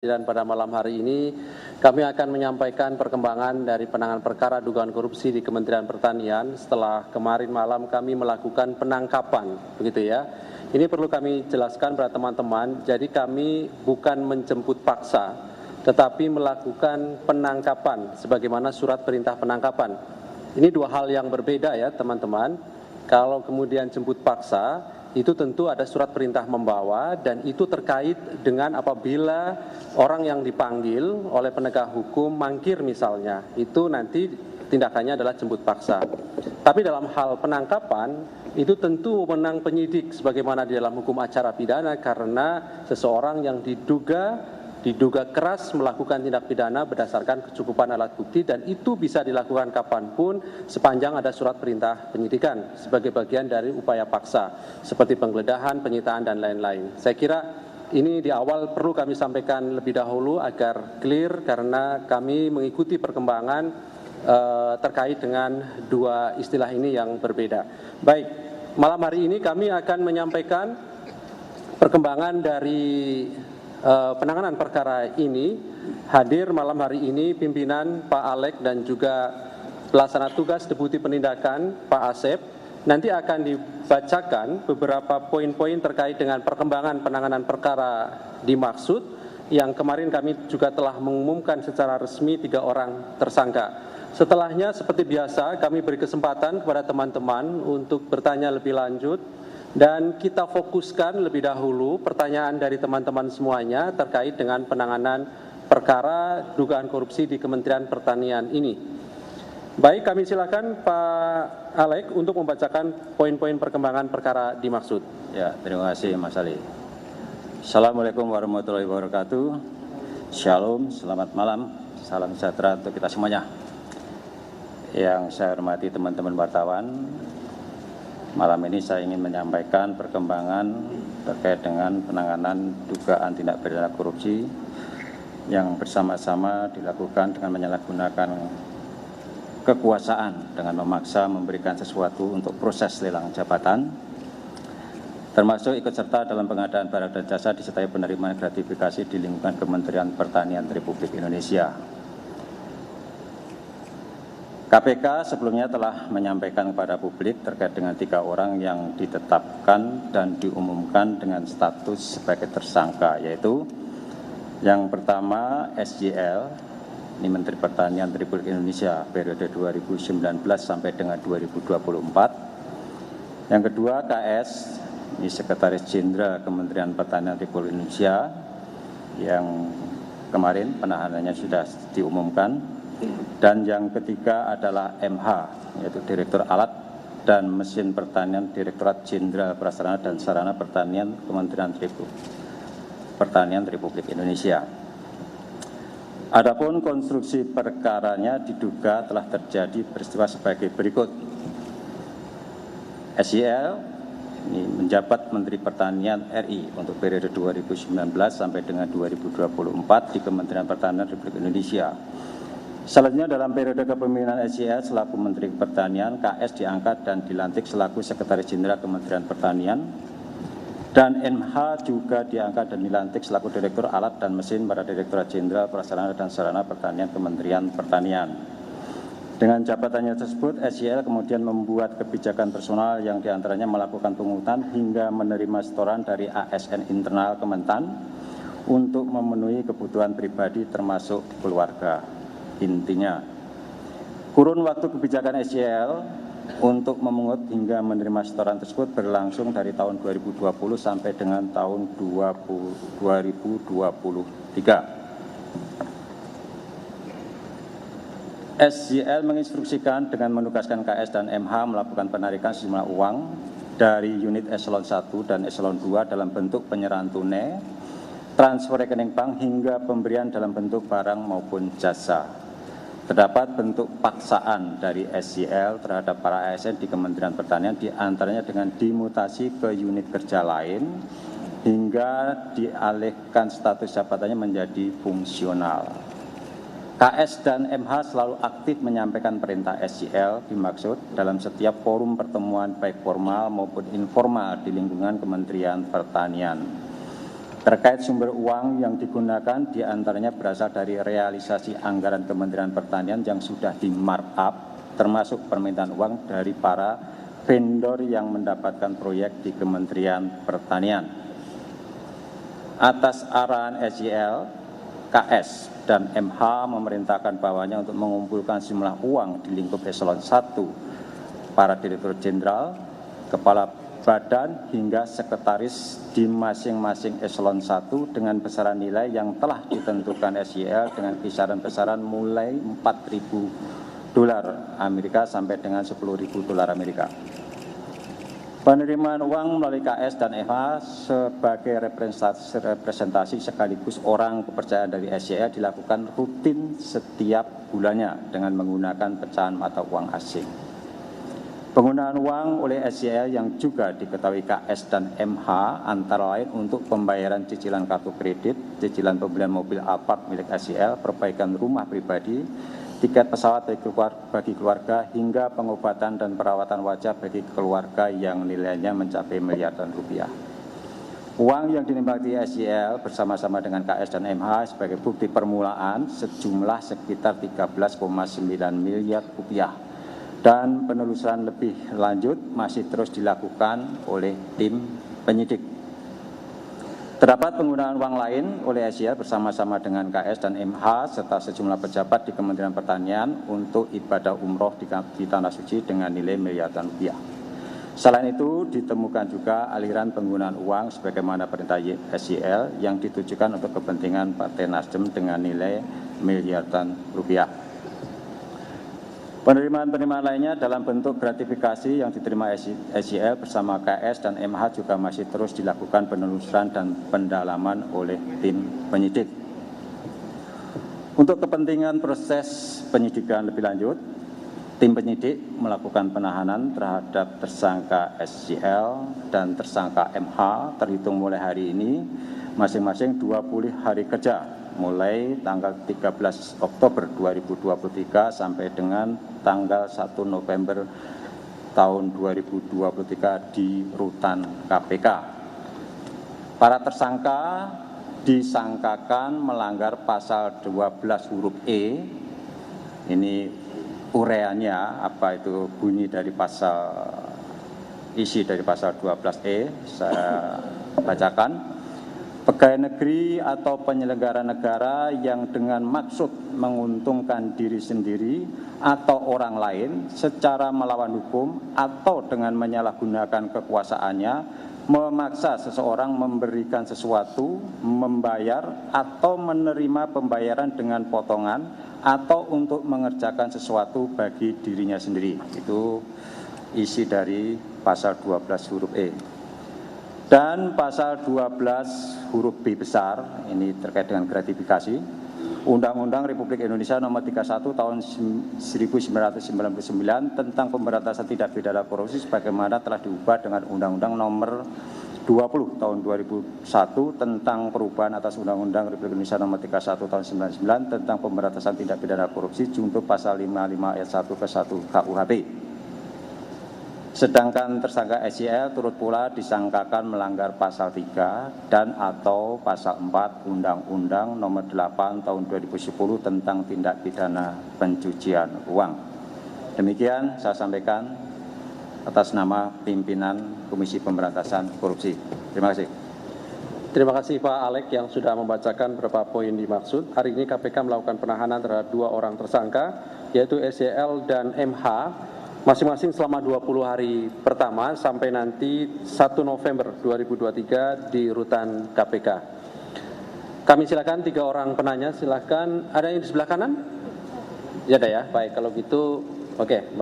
Dan pada malam hari ini kami akan menyampaikan perkembangan dari penanganan perkara dugaan korupsi di Kementerian Pertanian setelah kemarin malam kami melakukan penangkapan, begitu ya. Ini perlu kami jelaskan pada teman-teman, jadi kami bukan menjemput paksa, tetapi melakukan penangkapan sebagaimana surat perintah penangkapan. Ini dua hal yang berbeda ya teman-teman. Kalau kemudian jemput paksa, itu tentu ada surat perintah membawa dan itu terkait dengan apabila orang yang dipanggil oleh penegak hukum mangkir misalnya, itu nanti tindakannya adalah jemput paksa. Tapi dalam hal penangkapan itu tentu wewenang penyidik sebagaimana di dalam hukum acara pidana karena seseorang yang diduga keras melakukan tindak pidana berdasarkan kecukupan alat bukti dan itu bisa dilakukan kapanpun sepanjang ada surat perintah penyidikan sebagai bagian dari upaya paksa seperti penggeledahan, penyitaan dan lain-lain. Saya kira ini di awal perlu kami sampaikan lebih dahulu agar clear karena kami mengikuti perkembangan terkait dengan dua istilah ini yang berbeda. Baik, malam hari ini kami akan menyampaikan perkembangan dari penanganan perkara ini. Hadir malam hari ini pimpinan Pak Alek dan juga pelaksana tugas Deputi Penindakan Pak Asep. Nanti akan dibacakan beberapa poin-poin terkait dengan perkembangan penanganan perkara dimaksud yang kemarin kami juga telah mengumumkan secara resmi 3 orang tersangka. Setelahnya seperti biasa kami beri kesempatan kepada teman-teman untuk bertanya lebih lanjut. Dan kita fokuskan lebih dahulu pertanyaan dari teman-teman semuanya terkait dengan penanganan perkara dugaan korupsi di Kementerian Pertanian ini. Baik, kami silakan Pak Alek untuk membacakan poin-poin perkembangan perkara dimaksud. Ya, terima kasih Mas Ali. Assalamualaikum warahmatullahi wabarakatuh. Shalom, selamat malam, salam sejahtera untuk kita semuanya. Yang saya hormati teman-teman wartawan, malam ini saya ingin menyampaikan perkembangan terkait dengan penanganan dugaan tindak pidana korupsi yang bersama-sama dilakukan dengan menyalahgunakan kekuasaan dengan memaksa memberikan sesuatu untuk proses lelang jabatan, termasuk ikut serta dalam pengadaan barang dan jasa disertai penerimaan gratifikasi di lingkungan Kementerian Pertanian Republik Indonesia. KPK sebelumnya telah menyampaikan kepada publik terkait dengan 3 orang yang ditetapkan dan diumumkan dengan status sebagai tersangka, yaitu yang pertama SJL, ini Menteri Pertanian Republik Indonesia periode 2019 sampai dengan 2024. Yang kedua KS, ini Sekretaris Jenderal Kementerian Pertanian Republik Indonesia yang kemarin penahanannya sudah diumumkan. Dan yang ketiga adalah MH, yaitu Direktur Alat dan Mesin Pertanian Direktorat Jenderal Prasarana dan Sarana Pertanian Kementerian Pertanian Republik Indonesia. Adapun konstruksi perkaranya diduga telah terjadi peristiwa sebagai berikut. SJL ini menjabat Menteri Pertanian RI untuk periode 2019 sampai dengan 2024 di Kementerian Pertanian Republik Indonesia. Selanjutnya dalam periode kepemimpinan SJL selaku Menteri Pertanian, KS diangkat dan dilantik selaku Sekretaris Jenderal Kementerian Pertanian, dan MH juga diangkat dan dilantik selaku Direktur Alat dan Mesin pada Direktorat Jenderal Prasarana dan Sarana Pertanian Kementerian Pertanian. Dengan jabatannya tersebut, SJL kemudian membuat kebijakan personal yang diantaranya melakukan pungutan hingga menerima setoran dari ASN internal Kementan untuk memenuhi kebutuhan pribadi termasuk keluarga. Intinya, kurun waktu kebijakan SJL untuk memungut hingga menerima setoran tersebut berlangsung dari tahun 2020 sampai dengan tahun 2023. SJL menginstruksikan dengan menugaskan KS dan MH melakukan penarikan sejumlah uang dari unit eselon 1 dan eselon 2 dalam bentuk penyerahan tunai, transfer rekening bank hingga pemberian dalam bentuk barang maupun jasa. Terdapat bentuk paksaan dari SJL terhadap para ASN di Kementerian Pertanian, diantaranya dengan dimutasi ke unit kerja lain hingga dialihkan status jabatannya menjadi fungsional. KS dan MH selalu aktif menyampaikan perintah SJL dimaksud dalam setiap forum pertemuan baik formal maupun informal di lingkungan Kementerian Pertanian. Terkait sumber uang yang digunakan diantaranya berasal dari realisasi anggaran Kementerian Pertanian yang sudah di markup, termasuk permintaan uang dari para vendor yang mendapatkan proyek di Kementerian Pertanian. Atas arahan SYL, KS, dan MH memerintahkan bawahannya untuk mengumpulkan jumlah uang di lingkup eselon 1, para direktur jenderal, kepala badan hingga sekretaris di masing-masing eselon 1 dengan besaran nilai yang telah ditentukan SYL dengan kisaran besaran mulai $4.000 Amerika sampai dengan $10.000 Amerika. Penerimaan uang melalui KS dan FH sebagai representasi sekaligus orang kepercayaan dari SYL dilakukan rutin setiap bulannya dengan menggunakan pecahan mata uang asing. Penggunaan uang oleh SYL yang juga diketahui KS dan MH antara lain untuk pembayaran cicilan kartu kredit, cicilan pembelian mobil Alphard milik SYL, perbaikan rumah pribadi, tiket pesawat bagi keluarga, hingga pengobatan dan perawatan wajah bagi keluarga yang nilainya mencapai miliaran rupiah. Uang yang dinikmati SYL bersama-sama dengan KS dan MH sebagai bukti permulaan sejumlah sekitar 13,9 miliar rupiah. Dan penelusuran lebih lanjut masih terus dilakukan oleh tim penyidik. Terdapat penggunaan uang lain oleh SYL bersama-sama dengan KS dan MH serta sejumlah pejabat di Kementerian Pertanian untuk ibadah umroh di Tanah Suci dengan nilai miliaran rupiah. Selain itu ditemukan juga aliran penggunaan uang sebagaimana perintah SYL yang ditujukan untuk kepentingan Partai Nasdem dengan nilai miliaran rupiah. Penerimaan-penerimaan lainnya dalam bentuk gratifikasi yang diterima SYL bersama KS dan MH juga masih terus dilakukan penelusuran dan pendalaman oleh tim penyidik. Untuk kepentingan proses penyidikan lebih lanjut, tim penyidik melakukan penahanan terhadap tersangka SYL dan tersangka MH terhitung mulai hari ini masing-masing 20 hari kerja mulai tanggal 13 Oktober 2023 sampai dengan tanggal 1 November tahun 2023 di rutan KPK. Para tersangka disangkakan melanggar pasal 12 huruf E. Ini ureannya apa itu bunyi dari isi dari pasal 12E, saya bacakan. Pegawai negeri atau penyelenggara negara yang dengan maksud menguntungkan diri sendiri atau orang lain secara melawan hukum atau dengan menyalahgunakan kekuasaannya memaksa seseorang memberikan sesuatu, membayar atau menerima pembayaran dengan potongan atau untuk mengerjakan sesuatu bagi dirinya sendiri. Itu isi dari pasal 12 huruf E. Dan pasal 12 huruf B besar, ini terkait dengan gratifikasi, Undang-Undang Republik Indonesia Nomor 31 Tahun 1999 tentang pemberantasan tindak pidana korupsi sebagaimana telah diubah dengan Undang-Undang Nomor 20 Tahun 2001 tentang perubahan atas Undang-Undang Republik Indonesia Nomor 31 Tahun 1999 tentang pemberantasan tindak pidana korupsi junto pasal 55 ayat 1 ke 1 KUHP. Sedangkan tersangka SYL turut pula disangkakan melanggar pasal 3 dan atau pasal 4 Undang-Undang Nomor 8 Tahun 2010 tentang tindak pidana pencucian uang. Demikian saya sampaikan atas nama pimpinan Komisi Pemberantasan Korupsi. Terima kasih. Terima kasih Pak Alek yang sudah membacakan beberapa poin dimaksud. Hari ini KPK melakukan penahanan terhadap 2 orang tersangka, yaitu SYL dan MH, masing-masing selama 20 hari pertama sampai nanti 1 November 2023 di rutan KPK. Kami silakan 3 orang penanya, silakan. Ada yang di sebelah kanan? Ya ada ya, baik kalau gitu, oke.